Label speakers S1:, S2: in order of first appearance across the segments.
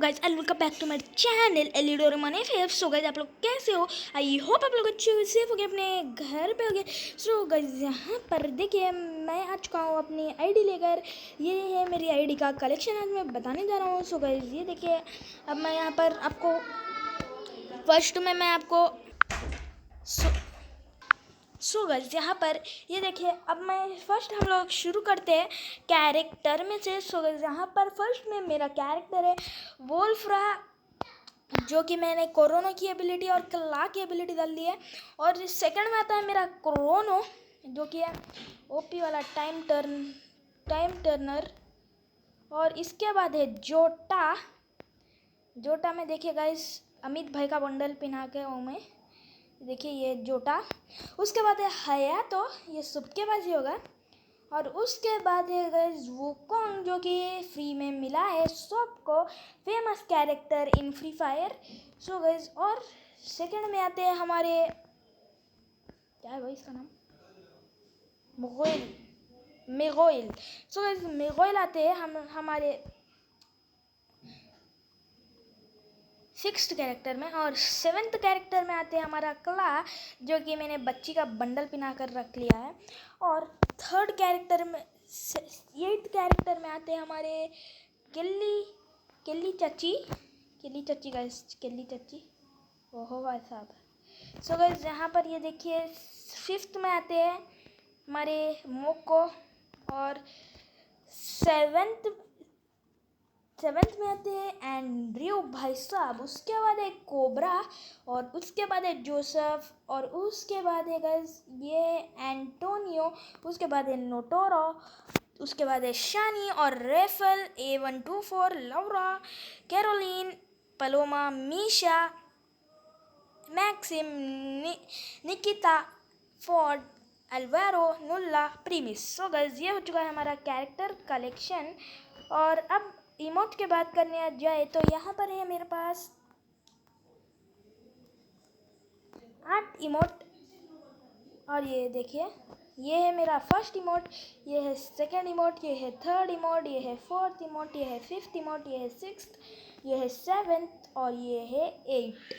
S1: Guys and welcome back to my channel एलिडोरेमन FF. So guys आप लोग कैसे हो? आई होप आप लोग अच्छे सेफ हो गए, अपने घर पे हो गए। सो गाइस यहाँ पर देखिए मैं आ चुका हूँ अपनी आईडी लेकर। ये है मेरी आईडी का कलेक्शन, आज मैं बताने जा रहा हूँ। सो गाइस ये देखिए, अब मैं यहाँ पर आपको फर्स्ट में मैं आपको सो गाइस यहाँ पर ये देखिए, अब मैं फर्स्ट हम लोग शुरू करते हैं कैरेक्टर में से। सो गाइस यहाँ पर फर्स्ट में मेरा कैरेक्टर है वोल्फ्रा, जो कि मैंने कोरोना की एबिलिटी और क्ला की एबिलिटी डाल दी है। और सेकंड में आता है मेरा क्रोनो, जो कि है ओपी वाला टाइम टर्नर। और इसके बाद है जोटा में देखिए गाइस अमित भाई का बंडल पहना के वो में देखिए ये जोटा। उसके बाद है हया, तो ये सबके पास ही होगा। और उसके बाद है गाइस वुकोंग, जो कि फ्री में मिला है सबको, famous character in free fire. So guys और सेकंड में आते हैं हमारे, क्या है भाई इसका नाम, मेगोइल। सो गाइस मेगोइल आते हैं हमारे सिक्स्थ कैरेक्टर में। और सेवन्थ कैरेक्टर में आते हैं हमारा क्ला, जो कि मैंने बच्ची का बंडल पिना कर रख लिया है। और थर्ड कैरेक्टर में, एट्थ कैरेक्टर में आते हैं हमारे केली चच्ची गाइस, केली चच्ची, ओहो भाई साहब। सो गाइस यहाँ पर ये देखिए फिफ्थ में आते हैं हमारे मोको। और सेवेंथ में आते हैं एंड्रयू भाई साहब। उसके बाद है कोबरा, और उसके बाद है जोसेफ, और उसके बाद है गाइस ये एंटोनियो। उसके बाद है नोटोरो, उसके बाद है शानी और Rafael, A124, Laura, Caroline, Paloma, Misha, Maxim, Nikita, Ford, Alvaro, नुल्ला, प्रीमिस। सो गाइस ये हो चुका है हमारा कैरेक्टर कलेक्शन। और अब इमोट की बात करने जाए तो यहाँ पर है मेरे पास 8 इमोट। और ये देखिए, ये है मेरा फर्स्ट इमोट, ये है सेकंड इमोट, ये है थर्ड इमोट, ये है फोर्थ इमोट, ये है फिफ्थ इमोट, ये है सिक्स्थ, ये है सेवेंथ, और ये है 8।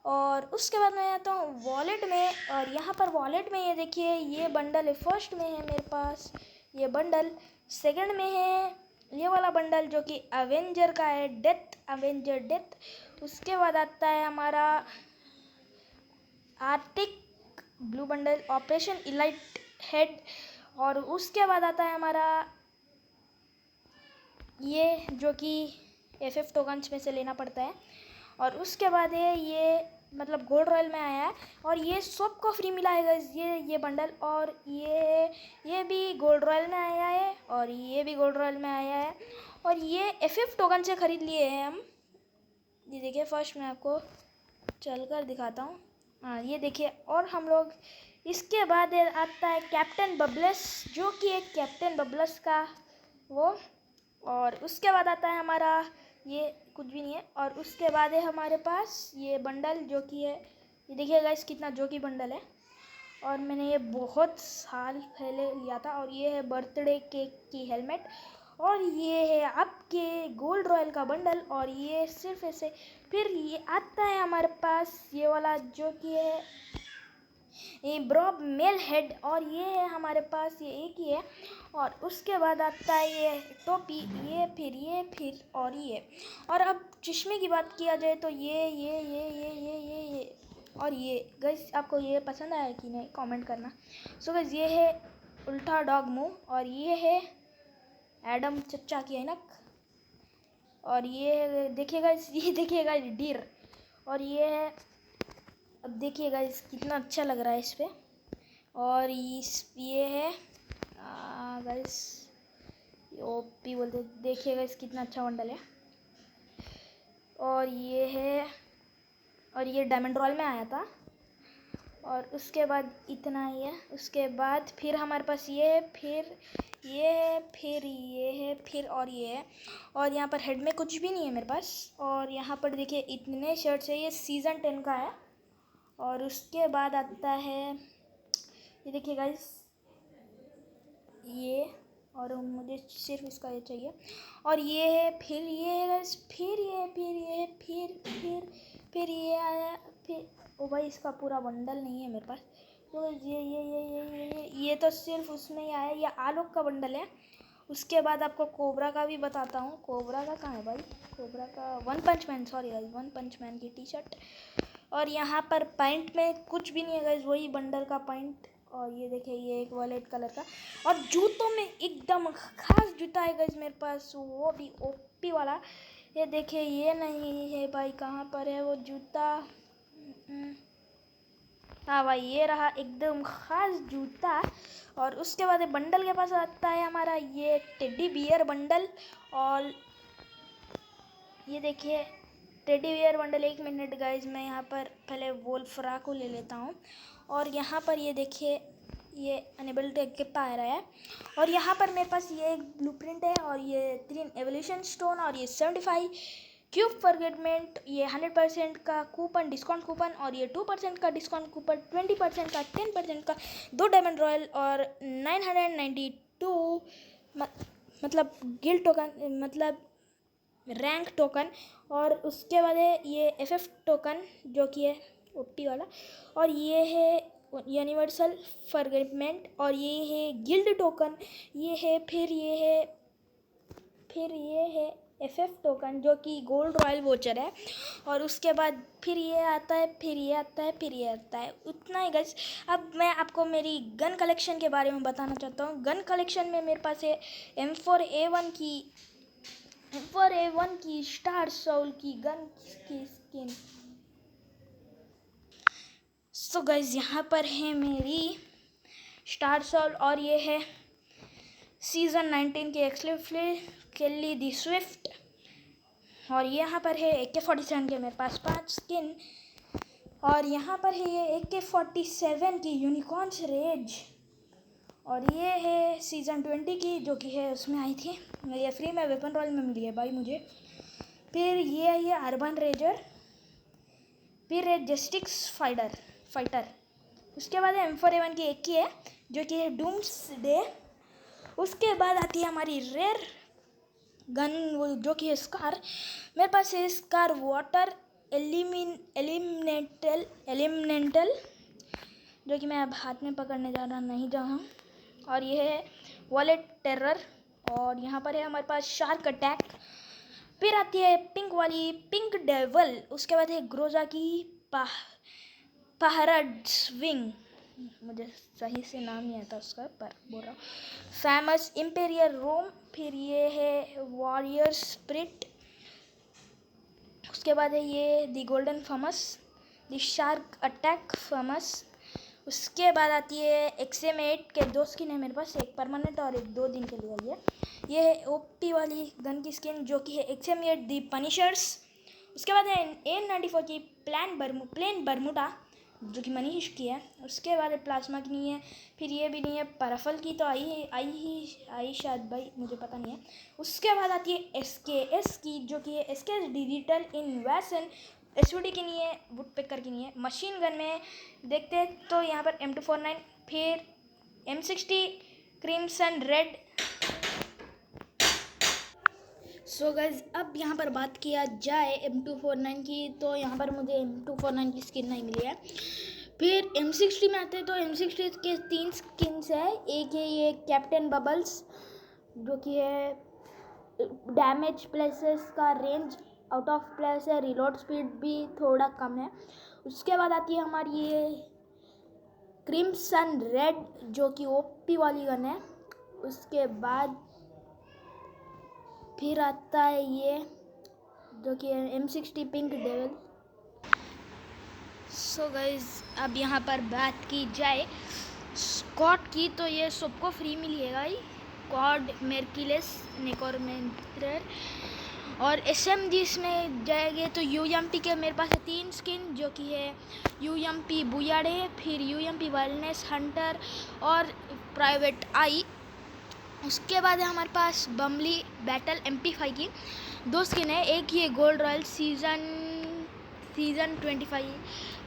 S1: और उसके बाद मैं आता हूँ वॉलेट में। और यहाँ पर वॉलेट में ये देखिए, ये बंडल है, फर्स्ट में है मेरे पास ये बंडल, सेकंड में है ये वाला बंडल जो कि अवेंजर का है, अवेंजर डेथ। उसके बाद आता है हमारा Arctic blue bundle, operation elite head. और उसके बाद आता है हमारा ये, जो कि FF टोकन्स में से लेना पड़ता है। और उसके बाद है ये, मतलब गोल्ड रॉयल में आया है, और ये सबको फ्री मिला है ये बंडल। और ये भी गोल्ड रॉयल में आया है, और ये भी गोल्ड रॉयल में आया है। और ये FF टोकन से ख़रीद लिए हैं हम। ये देखिए फर्स्ट मैं आपको चल कर दिखाता हूँ। हाँ ये देखिए, और हम लोग इसके बाद आता है कैप्टन बबलस, जो कि एक कैप्टन बबलस का वो। और उसके बाद आता है हमारा ये कुछ भी नहीं है। और उसके बाद है हमारे पास ये बंडल, जो कि है, ये देखिए गाइस कितना जो कि बंडल है। और मैंने ये बहुत साल पहले लिया था। और ये है बर्थडे केक की हेलमेट। और ये है आपके गोल्ड रॉयल का बंडल। और ये सिर्फ ऐसे, फिर ये आता है हमारे पास ये वाला, जो कि है ये ब्रॉब मेल हेड। और ये है हमारे पास ये एक ही है। और उसके बाद आता है ये टोपी, ये फिर और ये। और अब चश्मे की बात किया जाए तो ये और ये गाइस आपको ये पसंद आया कि नहीं कमेंट करना। सो गाइस ये है उल्टा डॉग मुंह, और ये है एडम चच्चा की ऐनक। और ये देखिएगा, ये देखिएगा डिर। और ये है, अब देखिएगा इस कितना अच्छा लग रहा है इस पे। और ये है गाइस ओपी बोलते, देखिएगा इस कितना अच्छा बंडल है। और ये है, और ये डायमंड रॉयल में आया था। और उसके बाद इतना ही है। उसके बाद फिर हमारे पास ये है, फिर ये है, फिर ये है, फिर और ये है। और यहाँ पर हेड में कुछ भी नहीं है मेरे पास। और यहाँ पर देखिए इतने शर्ट्स है, ये सीज़न 10 का है। और उसके बाद आता है ये देखिए गाइस, ये और मुझे सिर्फ इसका ये चाहिए। और ये है, फिर ये है गाइस, फिर ये आया, फिर ओ भाई इसका पूरा बंडल नहीं है मेरे पास। तो ये तो सिर्फ उसमें ही आया। ये आलोक का बंडल है। उसके बाद आपको कोबरा का भी बताता हूँ। कोबरा का कहाँ है भाई? कोबरा का वन पंच मैन, सॉरी गाइस, वन पंच मैन की टी शर्ट। और यहाँ पर पैंट में कुछ भी नहीं है गाइस, वही बंडल का पैंट। और ये देखिए, ये एक वॉलेट कलर का। और जूतों में एकदम खास जूता है गाइस मेरे पास, वो भी ओपी वाला। ये देखिए, ये नहीं है भाई, कहाँ पर है वो जूता? हाँ भाई, ये रहा एकदम खास जूता। और उसके बाद बंडल के पास आता है हमारा ये टेडी बियर बंडल। और ये देखिए teddy bear bundle. 1 minute guys, मैं यहाँ पर पहले वोल्फ्रा को ले लेता हूँ। और यहाँ पर ये देखिए, ये अनेबल टू इक्विप आ रहा है। और यहाँ पर मेरे पास ये एक ब्लूप्रिंट है, और ये 3 एवोल्यूशन स्टोन, और ये 75 क्यूब फॉरगेटमेंट, ये 100% का कूपन, डिस्काउंट कूपन, और ये 2% का डिस्काउंट कूपन, 20% का, 10% का, 2 डायमंड रॉयल, और 992 मतलब गिल्ड टोकन, मतलब रैंक टोकन। और उसके बाद है ये FF टोकन जो कि है ओटी वाला। और ये है यूनिवर्सल फॉरगेटमेंट, और ये है गिल्ड टोकन। ये है फिर ये है FF टोकन जो कि गोल्ड रॉयल वोचर है। और उसके बाद फिर ये आता है, फिर ये आता है। उतना ही गाइस। अब मैं आपको मेरी गन कलेक्शन के बारे में बताना चाहता हूँ। गन कलेक्शन में मेरे पास है M4A1 की स्टार सोल की गन की स्किन। सो गाइज, यहाँ पर है मेरी स्टार सोल, और ये है सीज़न 19 की एक्सक्लूसिव केली दी स्विफ्ट। और यहाँ पर है AK-47 के मेरे पास 5 स्किन। और यहाँ पर है ये AK-47 की यूनिकॉर्न्स रेज। और ये है सीज़न 20 की, जो कि है उसमें आई थी। ये फ्री में वेपन रॉयल में मिली है भाई मुझे। फिर ये अर्बन रेजर। फिर है जस्टिक्स फाइटर। उसके बाद है M4A1 की एक ही है, जो कि है डूम्सडे। उसके बाद आती है हमारी रेयर गन, जो कि है स्कार। मेरे पास है स्कार वाटर एलिमिनेंटल, जो कि मैं अब हाथ में पकड़ने नहीं जा रहा हूँ। और ये है वॉलेट टेरर। और यहाँ पर है हमारे पास शार्क अटैक। फिर आती है पिंक वाली पिंक डेवल। उसके बाद है ग्रोजा की पहराड्स विंग, मुझे सही से नाम नहीं आता उसका, पर बोल रहा हूँ। फेमस इंपेरियल रोम। फिर ये है वॉरियर स्पिरिट। उसके बाद है ये दी गोल्डन फमस, दी शार्क अटैक फमस। उसके बाद आती है XM8 के 2 स्किन है मेरे पास, एक परमानेंट और एक 2 दिन के लिए आई है। ये है ओपी वाली गन की स्किन, जो कि है XM8 दी पनिशर्स। उसके बाद है AN94 की प्लेन बर्मुडा, जो कि मनीष की है। उसके बाद प्लाज्मा की नहीं है। फिर ये भी नहीं है। परफल की तो आई शायद भाई, मुझे पता नहीं है। उसके बाद आती है SKS की, जो कि है SKS डिजिटल इन्वेशन। SVD की नहीं है, वुडपेकर की नहीं है। मशीन गन में देखते हैं तो यहाँ पर M249, फिर M60 crimson red. So guys, अब यहाँ पर बात किया जाए M249 की, तो यहाँ पर मुझे M249 की स्किन नहीं मिली है। फिर M60 में आते हैं तो M60 के 3 स्किन्स है। एक है ये कैप्टन बबल्स, जो कि है डैमेज प्लेसेस का रेंज आउट ऑफ प्लेस है, रिलोड स्पीड भी थोड़ा कम है। उसके बाद आती है हमारी ये क्रिम्सन रेड, जो कि ओपी वाली गन है। उसके बाद फिर आता है ये, जो कि M60 pink devil. So guys, अब यहाँ पर बात की जाए स्कॉट की, तो ये सबको फ्री मिलेगा ही। कॉड मेर्किलेस नेकोरमेंटर। और SMGs में जाएंगे तो UMP के मेरे पास है 3 स्किन, जो कि है UMP बुयाड़े, फिर UMP वेलनेस हंटर, और प्राइवेट आई। उसके बाद है हमारे पास बम्बली बैटल MP5 की 2 स्किन है। एक ये गोल्ड रॉयल सीज़न सीज़न 25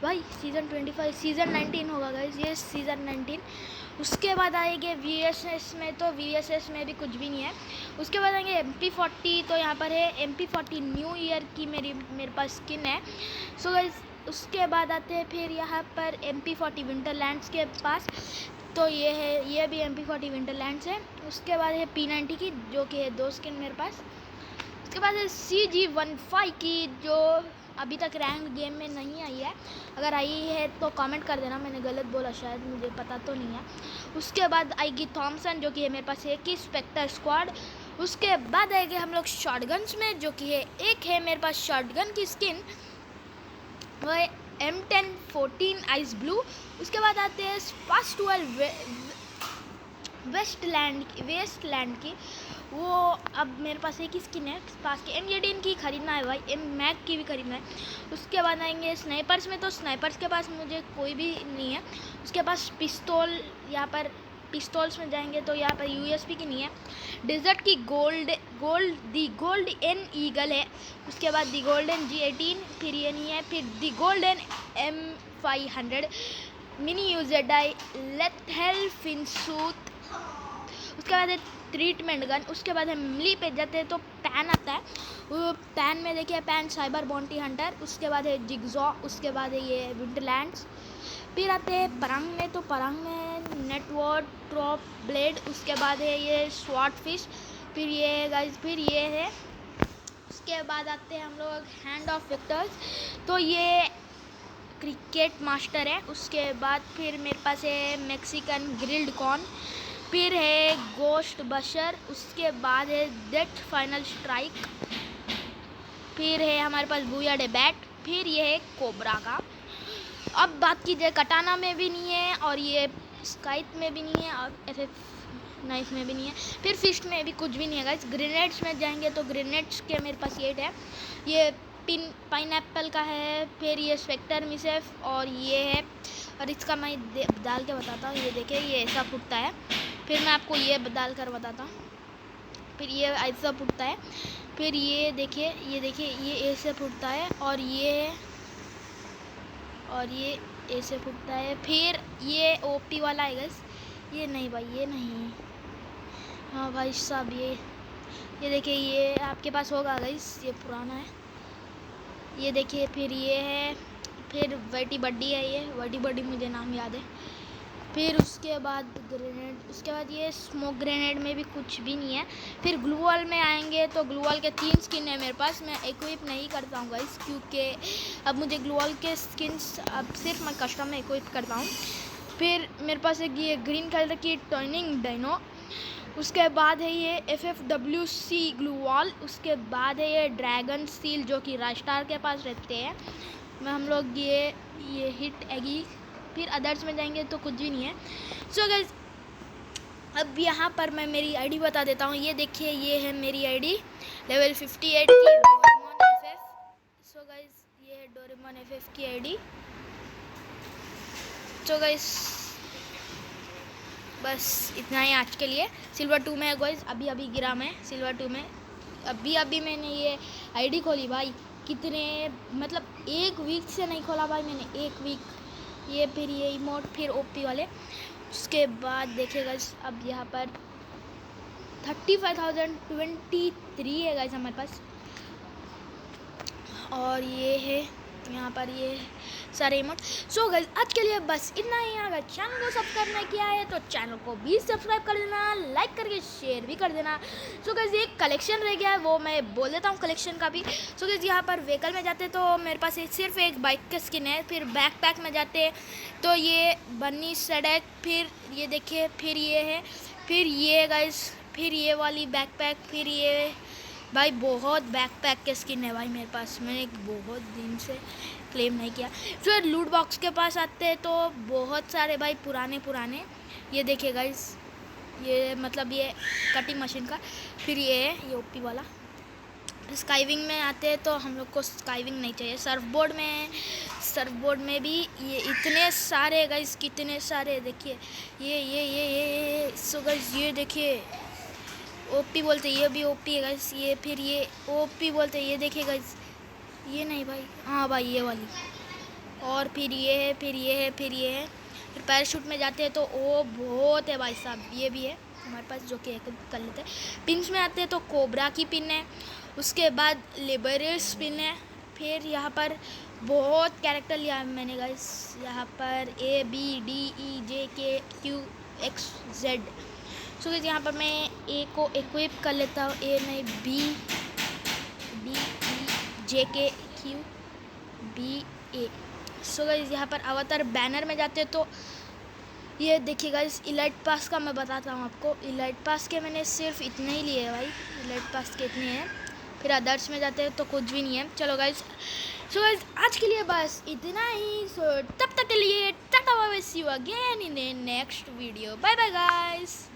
S1: भाई, सीज़न 25 सीज़न 19 होगा गाइस, ये सीज़न 19। उसके बाद आएंगे VSS में, तो VSS में भी कुछ भी नहीं है। उसके बाद आएंगे MP40, तो यहाँ पर है MP40 न्यू ईयर की मेरे पास स्किन है। सो गाइस उसके बाद आते हैं फिर यहाँ पर MP40 विंटरलैंड्स के पास, तो ये है, ये भी MP40 विंटरलैंड्स है। उसके बाद है P90 की, जो कि है 2 स्किन मेरे पास। उसके बाद है CG15 की, जो अभी तक रैंक गेम में नहीं आई है, अगर आई है तो कमेंट कर देना, मैंने गलत बोला शायद, मुझे पता तो नहीं है। उसके बाद आएगी थॉमसन, जो कि है मेरे पास एक ही स्पेक्टर स्क्वाड। उसके बाद आएंगे हम लोग शॉटगन्स में, जो कि है एक है मेरे पास शॉटगन की स्किन, वह M1014 आइस ब्लू। उसके बाद आते हैं स्पास 12 वेस्टलैंड की, वो अब मेरे पास एक ही स्किन है स्पास की। M18 की खरीदना है भाई, M मैक की भी खरीदना है। उसके बाद आएंगे स्नाइपर्स में, तो स्नाइपर्स के पास मुझे कोई भी नहीं है। उसके पास पिस्तौल, यहाँ पर पिस्तौल्स में जाएंगे तो यहाँ पर USP की नहीं है। डेजर्ट की गोल्ड एन ईगल है। उसके बाद दी गोल्डन G18, फिर ये नहीं है। फिर the golden M500 mini UZI lethal फिनसूट। उसके बाद है ट्रीटमेंट गन। उसके बाद है मिली पे जाते हैं तो पैन आता है, वो पैन में देखिए पैन साइबर बाउंटी हंटर। उसके बाद है जिगजॉ। उसके बाद है ये विंटरलैंड्स। फिर आते हैं परंग में, तो परंग में नेटवर्क ट्रॉप ब्लेड। उसके बाद है ये स्वॉर्ड फिश। फिर ये गाइस, फिर ये है। उसके बाद आते हैं हम लोग हैंड ऑफ विक्टर्स, तो ये क्रिकेट मास्टर है। उसके बाद फिर मेरे पास है मैक्सिकन ग्रिल्ड कॉर्न। फिर है गोश्त बशर। उसके बाद है डेथ फाइनल स्ट्राइक। फिर है हमारे पास बूया डे बैट। फिर ये है कोबरा का। अब बात की जाए, कटाना में भी नहीं है, और ये स्काइप में भी नहीं है, और FF नाइफ में भी नहीं है। फिर फिस्ट में भी कुछ भी नहीं है गाइस। ग्रेनेड्स में जाएंगे तो ग्रेनेड्स के मेरे पास 8 है। ये पाइनएप्पल का है। फिर ये स्पेक्टर मिसेफ, और ये है, और इसका मैं डाल के बताता हूँ। ये देखिए, ये ऐसा फूटता है। फिर मैं आपको ये डाल कर बताता हूँ। फिर ये ऐसा फूटता है। फिर ये देखिए, ये ऐसे फूटता है, और ये ऐसे फूटता है। फिर ये OP वाला है गाइस, ये नहीं भाई, ये नहीं। हाँ भाई साहब, ये देखिए, ये आपके पास होगा गाइस, ये पुराना है, ये देखिए। फिर ये है, फिर वटी बड्डी है, ये वटी बड्डी मुझे नाम याद है। फिर उसके बाद ग्रेनेड। उसके बाद ये स्मोक ग्रेनेड में भी कुछ भी नहीं है। फिर ग्लू वॉल में आएंगे तो ग्लू वॉल के 3 स्किन है मेरे पास। मैं इक्विप नहीं करता हूँ गाइस, क्योंकि अब मुझे ग्लू वॉल के स्किन्स अब सिर्फ मैं कस्टम में इक्विप करता हूँ। फिर मेरे पास एक ये ग्रीन कलर की टर्निंग डायनो। उसके बाद है ये FFWC ग्लू वॉल। उसके बाद है ये ड्रैगन सील, जो कि रास्टार के पास रहते हैं। मैं हम लोग ये हिट एगी। फिर अदर्स में जाएंगे तो कुछ भी नहीं है। सो गाइस, अब यहाँ पर मैं मेरी आईडी बता देता हूँ। ये देखिए, ये है मेरी आईडी लेवल 58 की डोरेमोन FF। सो गाइस, ये है डोरेमोन FF की आईडी। सो गाइस, बस इतना ही आज के लिए। सिल्वर 2 में है गाइस, अभी गिरा मैं सिल्वर 2 में। अभी मैंने ये आईडी खोली भाई, कितने मतलब 1 वीक से नहीं खोला भाई मैंने, 1 वीक। ये फिर ये इमोट, फिर OP वाले। उसके बाद देखिए गाइस, अब यहाँ पर 35,023 है गाइस हमारे पास। और ये है यहाँ पर ये सारे इमोट। सो गाइस, आज के लिए बस इतना ही। अगर चैनल को सब्सक्राइब नहीं किया है तो चैनल को भी सब्सक्राइब कर देना, लाइक करके शेयर भी कर देना। सो गाइस, ये कलेक्शन रह गया है, वो मैं बोल देता हूँ कलेक्शन का भी। सो गाइस, यहाँ पर व्हीकल में जाते तो मेरे पास सिर्फ एक बाइक का स्किन है। फिर बैकपैक में जाते तो ये बन्नी सड़क। फिर ये देखिए, फिर ये है, फिर ये गाइस, फिर ये वाली बैकपैक। फिर ये भाई बहुत बैकपैक के स्किन है भाई मेरे पास, मैंने बहुत दिन से क्लेम नहीं किया। फिर लूट बॉक्स के पास आते हैं तो बहुत सारे भाई पुराने। ये देखिए गाइस, ये मतलब ये कटिंग मशीन का। फिर ये है ये OP वाला। स्काईविंग में आते हैं तो हम लोग को स्काईविंग नहीं चाहिए। सर्फबोर्ड में भी ये इतने सारे गाइस, कितने सारे देखिए। ये सो गाइस, ये देखिए OP बोलते, ये भी OP है गाइस। ये फिर ये OP बोलते, ये देखिए गाइस, ये नहीं भाई, हाँ भाई ये वाली, और फिर ये है, फिर ये है, फिर ये है। फिर पैराशूट में जाते हैं तो ओ बहुत है भाई साहब, ये भी है हमारे पास जो कि एक कर लेते हैं। पिन्स में आते हैं तो कोबरा की पिन है, उसके बाद लिबरेस पिन है। फिर यहाँ पर बहुत कैरेक्टर लिया है मैंने गाइस, यहाँ पर ABDEJKQXZ। सो गाइस यहाँ पर मैं ए को इक्विप कर लेता हूँ, ए नहीं BDEJKQBA। सो गाइस यहाँ पर अवतार बैनर में जाते हैं तो ये देखिए गाइस, इलाइट पास का मैं बताता हूँ आपको। इलाइट पास के मैंने सिर्फ इतने ही लिए भाई, इलाइट पास के इतने हैं। फिर अदर्स में जाते हैं तो कुछ भी नहीं है। चलो गाइस, सो गाइस आज के लिए बस इतना ही। सो तब तक के लिए tata bye bye, see you again in the next video, bye bye guys.